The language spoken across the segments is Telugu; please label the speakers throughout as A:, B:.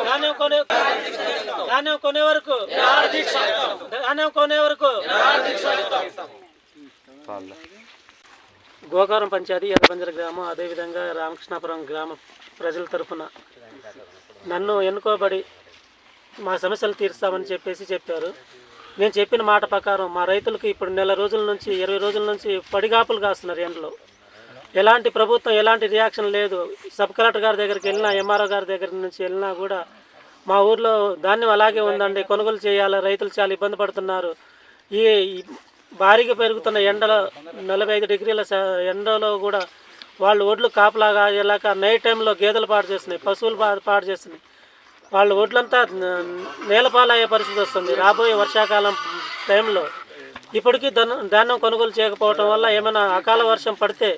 A: ధాన్యం కొనే వరకు గోకవరం పంచాయతీ ఎర్రబంజర గ్రామం, అదేవిధంగా రామకృష్ణాపురం గ్రామ ప్రజల తరఫున నన్ను ఎన్నుకోబడి మా సమస్యలు తీరుస్తామని చెప్పారు. నేను చెప్పిన మాట ప్రకారం మా రైతులకు ఇప్పుడు నెల రోజుల నుంచి 20 రోజుల నుంచి పడిగాపులు కాస్తున్నారు ఎండలో. ఎలాంటి ప్రభుత్వం ఎలాంటి రియాక్షన్ లేదు. సబ్ కలెక్టర్ గారి దగ్గరికి వెళ్ళినా, ఎంఆర్ఓ గారి దగ్గర నుంచి వెళ్ళినా కూడా మా ఊర్లో ధాన్యం అలాగే ఉందండి, కొనుగోలు చేయాలి, రైతులు చాలా ఇబ్బంది పడుతున్నారు. ఈ భారీగా పెరుగుతున్న ఎండలో 45 డిగ్రీల ఎండలో కూడా వాళ్ళు ఒడ్లు కాపలాగా వెళ్ళాక నైట్ టైంలో గేదెలు పాడు చేస్తున్నాయి, పశువులు పాడు చేస్తున్నాయి. వాళ్ళు ఒడ్లంతా నేలపాలయ్యే పరిస్థితి వస్తుంది రాబోయే వర్షాకాలం టైంలో. ఇప్పటికీ ధాన్యం కొనుగోలు చేయకపోవటం వల్ల ఏమైనా అకాల వర్షం పడితే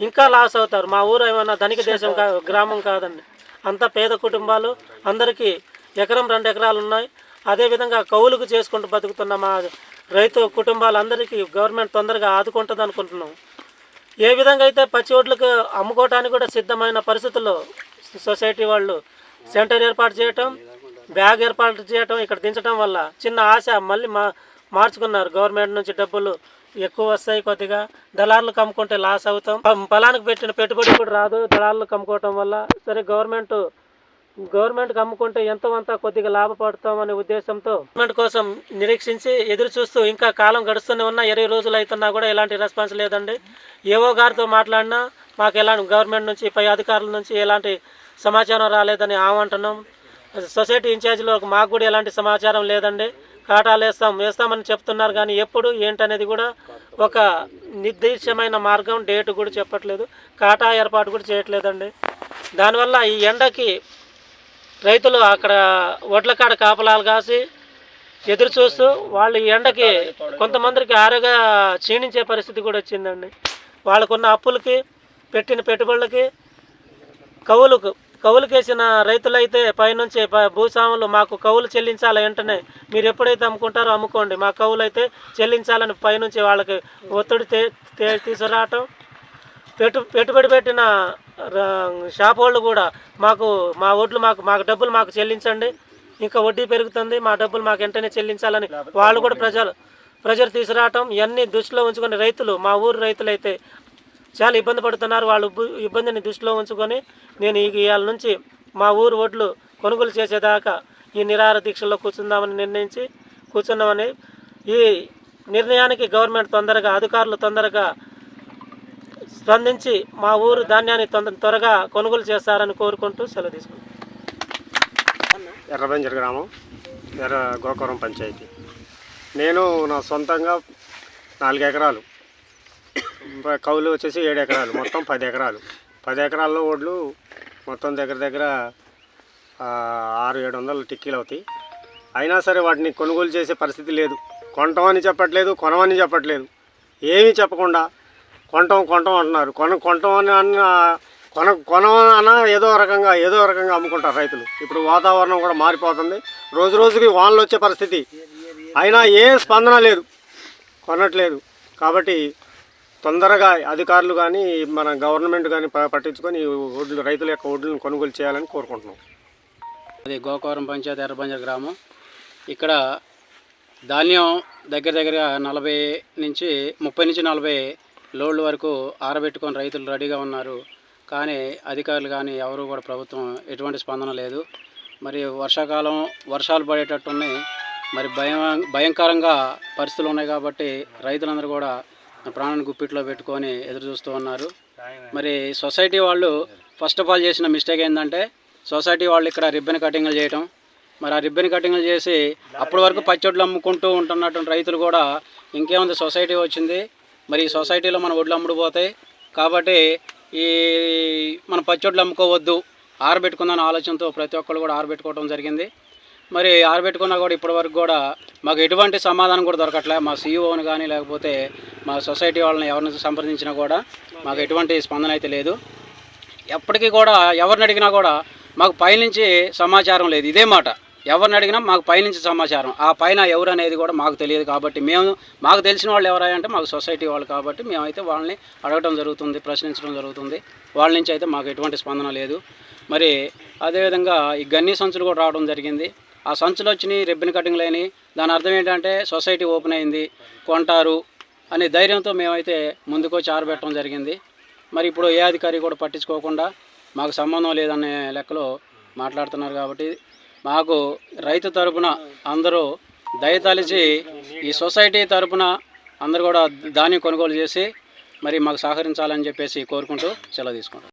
A: ఇంకా లాస్ అవుతారు. మా ఊరు ఏమైనా ధనిక దేశం గ్రామం కాదండి, అంతా పేద కుటుంబాలు, అందరికీ 1-2 ఎకరాలు ఉన్నాయి. అదేవిధంగా కౌలుకు చేసుకుంటూ బతుకుతున్న మా రైతు కుటుంబాలందరికీ గవర్నమెంట్ తొందరగా ఆదుకుంటుంది అనుకుంటున్నాం. ఏ విధంగా అయితే పచ్చి ఒడ్లకు అమ్ముకోవటానికి కూడా సిద్ధమైన పరిస్థితుల్లో సొసైటీ వాళ్ళు సెంటర్ ఏర్పాటు చేయటం, బ్యాగ్ ఏర్పాటు చేయటం, ఇక్కడ దించడం వల్ల చిన్న ఆశ మళ్ళీ మార్చుకున్నారు. గవర్నమెంట్ నుంచి డబ్బులు ఎక్కువ వస్తాయి, కొద్దిగా దళారులకు అమ్ముకుంటే లాస్ అవుతాం, పొలానికి పెట్టిన పెట్టుబడి కూడా రాదు దళారులకు అమ్ముకోవటం వల్ల. సరే గవర్నమెంట్కి అమ్ముకుంటే ఎంతో అంత కొద్దిగా లాభపడతాం అనే ఉద్దేశంతో గవర్నమెంట్ కోసం నిరీక్షించి ఎదురు చూస్తూ ఇంకా కాలం గడుస్తూనే ఉన్నా 20 రోజులు అవుతున్నా కూడా ఎలాంటి రెస్పాన్స్ లేదండి. ఏవో గారితో మాట్లాడినా మాకు ఎలాంటి గవర్నమెంట్ నుంచి పై అధికారుల నుంచి ఎలాంటి సమాచారం రాలేదని ఆమంటున్నాం. సొసైటీ ఇన్ఛార్జ్లో మాకు కూడా ఎలాంటి సమాచారం లేదండి. కాటాలు వేస్తామని చెప్తున్నారు, కానీ ఎప్పుడు ఏంటనేది కూడా ఒక నిర్దిష్టమైన మార్గం డేట్ కూడా చెప్పట్లేదు, కాటా ఏర్పాటు కూడా చేయట్లేదండి. దానివల్ల ఈ ఎండకి రైతులు అక్కడ ఒడ్ల కాడ కాపలాలు కాసి ఎదురు చూస్తూ వాళ్ళు ఈ ఎండకి కొంతమందికి ఆరోగ్య క్షీణించే పరిస్థితి కూడా వచ్చిందండి. వాళ్ళకున్న అప్పులకి, పెట్టిన పెట్టుబడులకి, కౌలుకేసిన రైతులైతే పైనుంచి భూస్వాములు మాకు కౌలు చెల్లించాలి, వెంటనే మీరు ఎప్పుడైతే అమ్ముకుంటారో అమ్ముకోండి, మా కౌలు అయితే చెల్లించాలని పైనుంచి వాళ్ళకి ఒత్తిడి తీసుకురావటం. పెట్టుబడి పెట్టిన షాప్ వాళ్ళు కూడా మా ఒడ్లు మాకు డబ్బులు మాకు చెల్లించండి, ఇంకా వడ్డీ పెరుగుతుంది, మా డబ్బులు మాకు వెంటనే చెల్లించాలని వాళ్ళు కూడా ప్రెజర్ తీసుకురావటం. ఇవన్నీ దృష్టిలో ఉంచుకొని రైతులు, మా ఊరు రైతులైతే చాలా ఇబ్బంది పడుతున్నారు. వాళ్ళు ఇబ్బందిని దృష్టిలో ఉంచుకొని నేను ఇవాళ నుంచి మా ఊరు ఒడ్లు కొనుగోలు చేసేదాకా ఈ నిరాహార దీక్షల్లో కూర్చున్నామని ఈ నిర్ణయానికి గవర్నమెంట్ అధికారులు తొందరగా స్పందించి మా ఊరు ధాన్యాన్ని త్వరగా కొనుగోలు చేస్తారని కోరుకుంటూ సెలవు తీసుకుంటాం.
B: ఎర్రబంజర గ్రామం, గోకవరం పంచాయతీ. నేను నా సొంతంగా 4 ఎకరాలు, కౌలు వచ్చేసి 7 ఎకరాలు, మొత్తం 10 ఎకరాలు. 10 ఎకరాల్లో ఒడ్లు మొత్తం దగ్గర 600-700 టిక్కీలు అవుతాయి. అయినా సరే వాటిని కొనుగోలు చేసే పరిస్థితి లేదు. కొంటామని చెప్పట్లేదు, కొనమని చెప్పట్లేదు, ఏమీ చెప్పకుండా కొంటాం అంటున్నారు. కొనమన్నా ఏదో రకంగా అమ్ముకుంటారు రైతులు. ఇప్పుడు వాతావరణం కూడా మారిపోతుంది, రోజుకి వానలు వచ్చే పరిస్థితి, అయినా ఏ స్పందన లేదు, కొనట్లేదు. కాబట్టి తొందరగా అధికారులు కానీ మన గవర్నమెంట్ కానీ పట్టించుకొని రైతుల యొక్క ఒడ్లను కొనుగోలు చేయాలని కోరుకుంటున్నాం.
C: అది గోకవరం పంచాయతీ ఎర్రబంజర గ్రామం. ఇక్కడ ధాన్యం దగ్గర 30 నుంచి 40 లోడ్ల వరకు ఆరబెట్టుకొని రైతులు రెడీగా ఉన్నారు. కానీ అధికారులు కానీ ఎవరు కూడా ప్రభుత్వం ఎటువంటి స్పందన లేదు. మరి వర్షాకాలం వర్షాలు పడేటట్టున్నాయి, మరి భయంకరంగా పరిస్థితులు ఉన్నాయి. కాబట్టి రైతులందరూ కూడా ప్రాణాన్ని గుప్పిట్లో పెట్టుకొని ఎదురు చూస్తూ ఉన్నారు. మరి సొసైటీ వాళ్ళు ఫస్ట్ ఆఫ్ ఆల్ చేసిన మిస్టేక్ ఏంటంటే, సొసైటీ వాళ్ళు ఇక్కడ రిబ్బన్ కటింగ్లు చేయటం. మరి ఆ రిబ్బన్ కటింగ్లు చేసి అప్పటి వరకు పచ్చొడ్లు అమ్ముకుంటూ ఉంటున్నటువంటి రైతులు కూడా ఇంకేముంది సొసైటీ వచ్చింది, మరి ఈ సొసైటీలో మన ఒడ్లు అమ్ముడుపోతాయి కాబట్టి ఈ మన పచ్చొడ్లు అమ్ముకోవద్దు, ఆరబెట్టుకుందాని ఆలోచనతో ప్రతి ఒక్కళ్ళు కూడా ఆరబెట్టుకోవడం జరిగింది. మరి ఆరబెట్టుకున్నా కూడా ఇప్పటివరకు కూడా మాకు ఎటువంటి సమాధానం కూడా దొరకట్లే. మా సీఈఓని కానీ లేకపోతే మా సొసైటీ వాళ్ళని ఎవరిని సంప్రదించినా కూడా మాకు ఎటువంటి స్పందన అయితే లేదు. ఎప్పటికీ కూడా ఎవరిని అడిగినా కూడా మాకు పైనుంచి సమాచారం లేదు. ఇదే మాట, ఎవరిని అడిగినా మాకు పైనుంచి సమాచారం, ఆ పైన ఎవరు అనేది కూడా మాకు తెలియదు. కాబట్టి మాకు తెలిసిన వాళ్ళు ఎవరంటే మాకు సొసైటీ వాళ్ళు. కాబట్టి మేమైతే వాళ్ళని అడగడం జరుగుతుంది, ప్రశ్నించడం జరుగుతుంది. వాళ్ళ నుంచి అయితే మాకు ఎటువంటి స్పందన లేదు. మరి అదేవిధంగా ఈ గన్నీ సంచులు కూడా రావడం జరిగింది. ఆ సంచులు వచ్చినాయి, రిబ్బన్ కటింగ్లు అయినాయి. దాని అర్థం ఏంటంటే సొసైటీ ఓపెన్ అయింది, కొంటారు అనే ధైర్యంతో మేమైతే ముందుకొచ్చి ఆరబెట్టడం జరిగింది. మరి ఇప్పుడు ఏ అధికారి కూడా పట్టించుకోకుండా మాకు సంబంధం లేదనే లెక్కలో మాట్లాడుతున్నారు. కాబట్టి మాకు రైతు తరపున అందరూ దయతలిచి ఈ సొసైటీ తరపున అందరూ కూడా ధాన్యం కొనుగోలు చేసి మరి మాకు సహకరించాలని చెప్పేసి కోరుకుంటూ సెలవు తీసుకుంటాం.